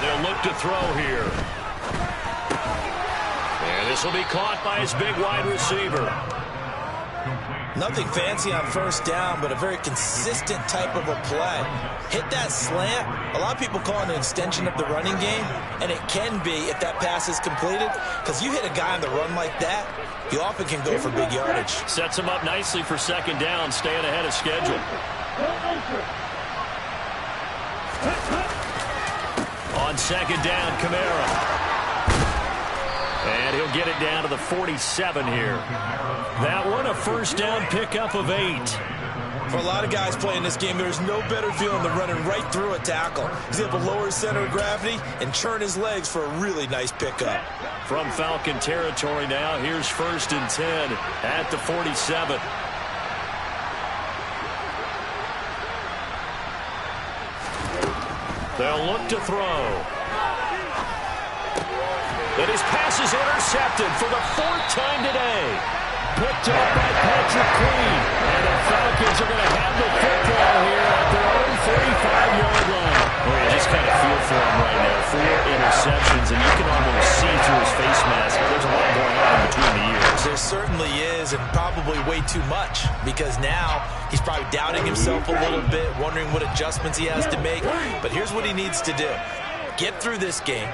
They'll look to throw here. And this will be caught by his big wide receiver. Nothing fancy on 1st down, but a very consistent type of a play. Hit that slant. A lot of people call it an extension of the running game, and it can be if that pass is completed, because you hit a guy on the run like that, you often can go for big yardage. Sets him up nicely for 2nd down, staying ahead of schedule. On 2nd down, Kamara. And he'll get it down to the 47 here. That one, a 1st down pickup of 8. For a lot of guys playing this game, there's no better feeling than running right through a tackle. He's able to lower his center of gravity and churn his legs for a really nice pickup. From Falcon territory now, here's 1st and 10 at the 47. They'll look to throw. And his pass is intercepted for the 4th time today. Picked up by Patrick Queen. And the Falcons are going to have the football here at their own 35-yard line. Well, you just kind of feel for him right now. 4 interceptions, and you can almost see through his face mask. There's a lot going on between the years. There certainly is, and probably way too much, because now he's probably doubting himself a little bit, wondering what adjustments he has to make. But here's what he needs to do. Get through this game.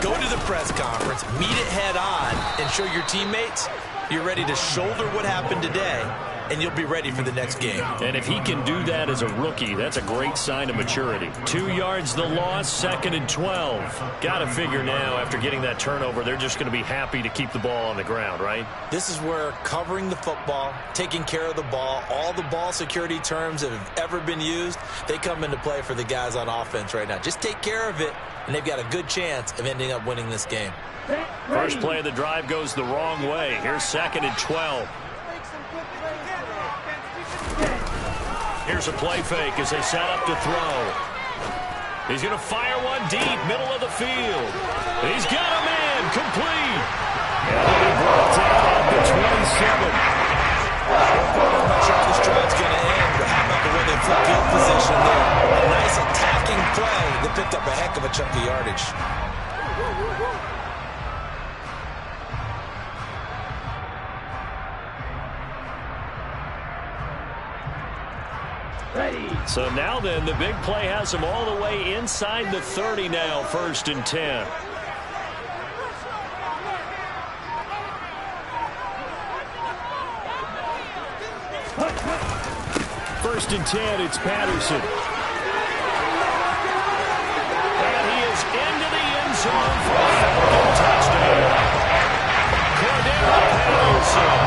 Go to the press conference, meet it head on, and show your teammates you're ready to shoulder what happened today, and you'll be ready for the next game. And if he can do that as a rookie, that's a great sign of maturity. 2 yards the loss, 2nd and 12. Got to figure now, after getting that turnover, they're just going to be happy to keep the ball on the ground, right? This is where covering the football, taking care of the ball, all the ball security terms that have ever been used, they come into play for the guys on offense right now. Just take care of it, and they've got a good chance of ending up winning this game. First play of the drive goes the wrong way. Here's 2nd and 12. Here's a play fake as they set up to throw. He's going to fire one deep, middle of the field. He's got a man, complete. And he'll be brought down at the 27. I'm not sure how this drive's going to end, but how about the way they flip field position there? A nice attacking play that picked up a heck of a chunk of yardage. So now then, the big play has them all the way inside the 30 now, 1st and 10. First and 10, it's Patterson. And he is into the end zone for a Falcon touchdown. Cordero Patterson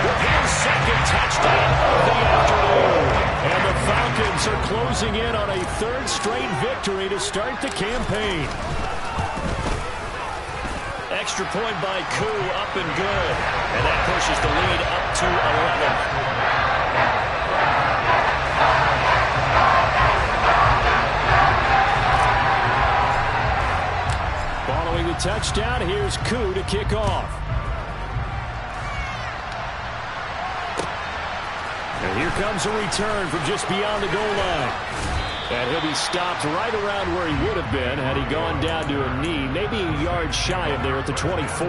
with his 2nd touchdown of the afternoon. And the Falcons are closing in on a 3rd straight victory to start the campaign. Extra point by Koo, up and good. And that pushes the lead up to 11. Following the touchdown, here's Koo to kick off. And here comes a return from just beyond the goal line. And he'll be stopped right around where he would have been had he gone down to a knee, maybe a yard shy of there at the 24.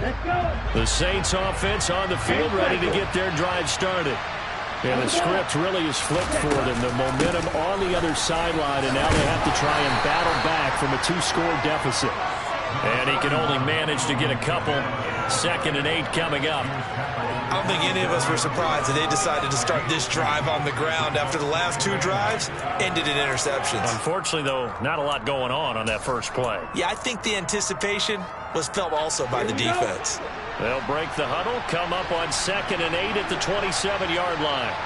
Let's go. The Saints offense on the field, ready to get their drive started. And the script really is flipped for them. The momentum on the other sideline, and now they have to try and battle back from a 2-score deficit. And he can only manage to get a couple. 2nd and 8 coming up. I don't think any of us were surprised that they decided to start this drive on the ground after the last 2 drives ended in interceptions. Unfortunately, though, not a lot going on that first play. Yeah, I think the anticipation was felt also by the defense. They'll break the huddle, come up on 2nd and 8 at the 27-yard line.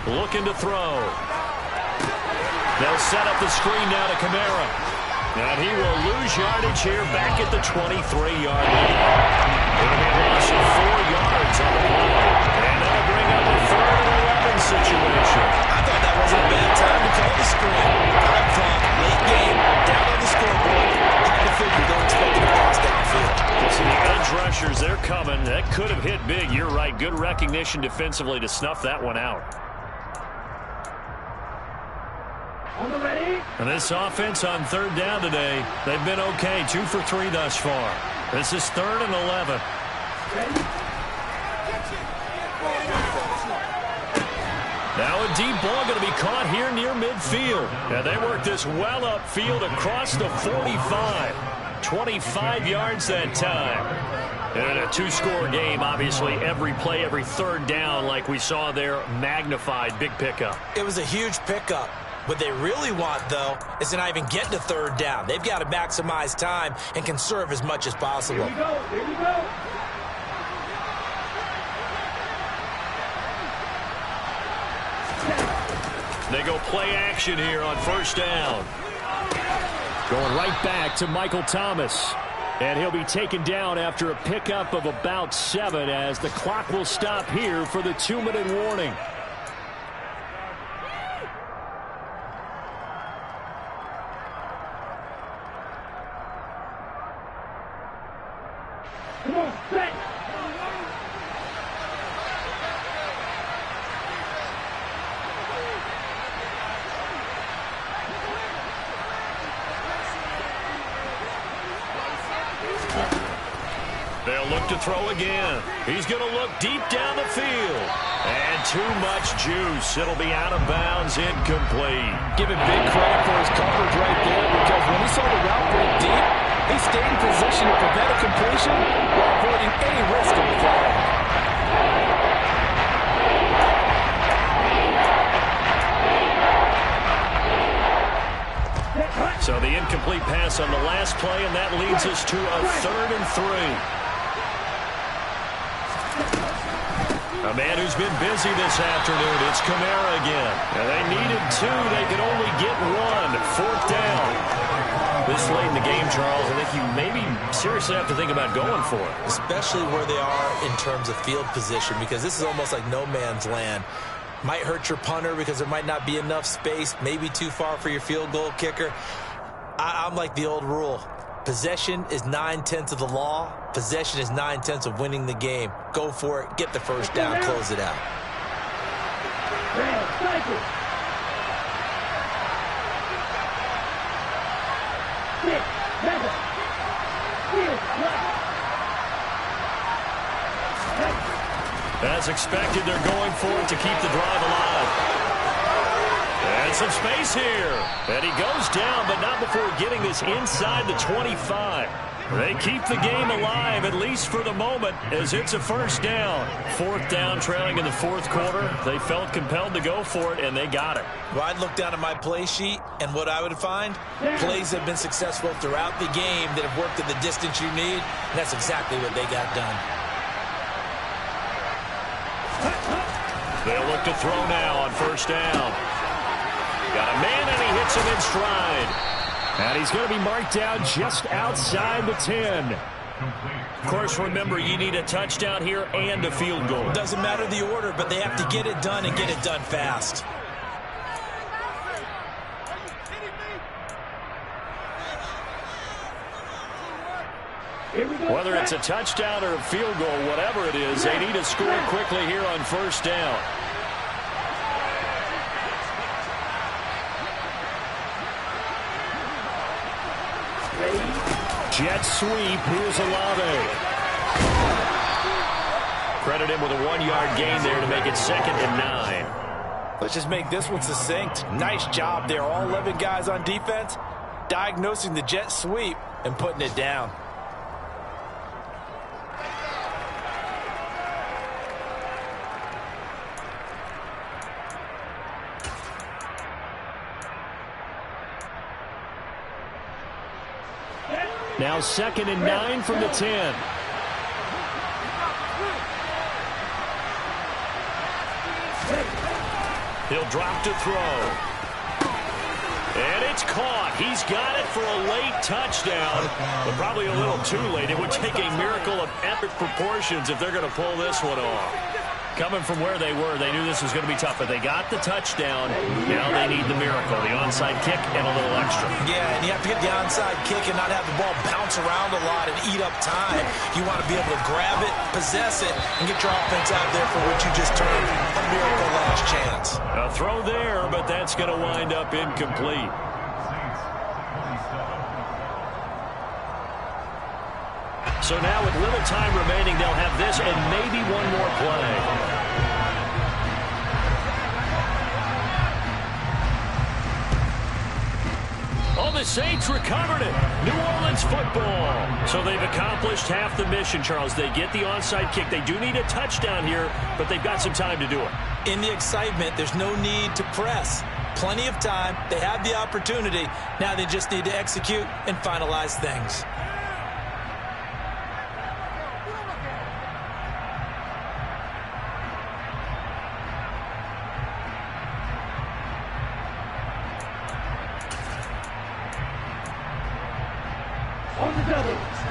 Looking to throw. They'll set up the screen now to Kamara. And he will lose yardage here back at the 23-yard line. It'll be a loss of 4 yards on the play. And that'll bring up a 3rd and 11 situation. I thought that wasn't a bad time to call the screen. Time clock, late game, down on the scoreboard. Hard to figure, don't expect to cross downfield. So the edge rushers, they're coming. That could have hit big. You're right. Good recognition defensively to snuff that one out. And this offense on 3rd down today, they've been okay. 2 for 3 thus far. This is 3rd and 11. Now a deep ball going to be caught here near midfield. And they work this well upfield across the 45. 25 yards that time. And a 2-score game, obviously, every play, every 3rd down, like we saw there, magnified. Big pickup. It was a huge pickup. What they really want, though, is to not even get to 3rd down. They've got to maximize time and conserve as much as possible. Here we go. Here we go. They go play action here on 1st down. Going right back to Michael Thomas. And he'll be taken down after a pickup of about 7 as the clock will stop here for the 2-minute warning. Come on, set. They'll look to throw again. He's going to look deep down the field. And too much juice. It'll be out of bounds, incomplete. Give him big credit for his coverage right there, because when he saw the route break deep, he stayed in position to prevent a completion while avoiding any risk of a flag. So the incomplete pass on the last play, and that leads us to a 3rd and 3. A man who's been busy this afternoon, it's Kamara again. And they needed 2, they could only get 1. 4th down. This late in the game, Charles, I think you maybe seriously have to think about going for it. Especially where they are in terms of field position, because this is almost like no man's land. Might hurt your punter because there might not be enough space, maybe too far for your field goal kicker. I'm like the old rule. Possession is 9/10 of the law. Possession is 9/10 of winning the game. Go for it. Get the 1st down. Close it out. As expected, they're going for it to keep the drive alive. And some space here. And he goes down, but not before getting this inside the 25. They keep the game alive, at least for the moment, as it's a 1st down. 4th down, trailing in the 4th quarter. They felt compelled to go for it, and they got it. Well, I'd look down at my play sheet, and what I would find, plays have been successful throughout the game that have worked at the distance you need, and that's exactly what they got done. They'll look to throw now on 1st down. Got a man, and he hits him in stride. And he's going to be marked down just outside the 10. Of course, remember, you need a touchdown here and a field goal. Doesn't matter the order, but they have to get it done and get it done fast. Whether it's a touchdown or a field goal, whatever it is, they need to score quickly here on 1st down. Jet sweep. Here's Olave. Credit him with a 1-yard gain there to make it 2nd and 9. Let's just make this one succinct. Nice job there. All 11 guys on defense diagnosing the jet sweep and putting it down. Now 2nd and 9 from the 10. He'll drop to throw. And it's caught. He's got it for a late touchdown, but probably a little too late. It would take a miracle of epic proportions if they're going to pull this one off. Coming from where they were, they knew this was going to be tough, but they got the touchdown. Now they need the miracle, the onside kick and a little extra. Yeah, and you have to get the onside kick and not have the ball bounce around a lot and eat up time. You want to be able to grab it, possess it, and get your offense out there for what you just termed a miracle last chance. A throw there, but that's going to wind up incomplete. So now with little time remaining, they'll have this and maybe one more play. Oh, the Saints recovered it. New Orleans football. So they've accomplished half the mission, Charles. They get the onside kick. They do need a touchdown here, but they've got some time to do it. In the excitement, there's no need to press. Plenty of time. They have the opportunity. Now they just need to execute and finalize things.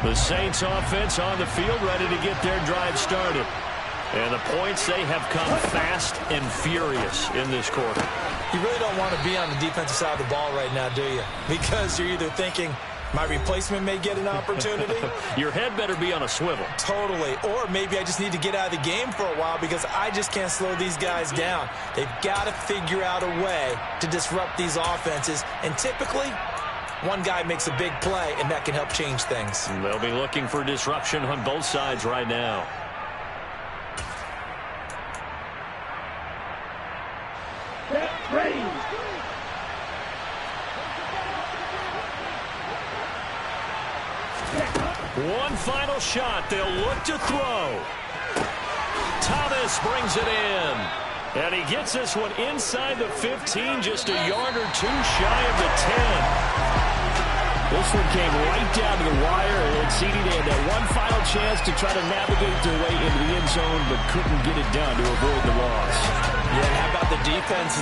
The Saints offense on the field, ready to get their drive started. And the points, they have come fast and furious in this quarter. You really don't want to be on the defensive side of the ball right now, do you? Because you're either thinking, my replacement may get an opportunity. Your head better be on a swivel. Totally. Or maybe I just need to get out of the game for a while because I just can't slow these guys down. They've got to figure out a way to disrupt these offenses. And typically, one guy makes a big play, and that can help change things. They'll be looking for disruption on both sides right now. Get ready. One final shot. They'll look to throw. Thomas brings it in. And he gets this one inside the 15, just a yard or two shy of the 10. This one came right down to the wire, and CD, they had that one final chance to try to navigate their way into the end zone, but couldn't get it done to avoid the loss. Yeah, how about the defense?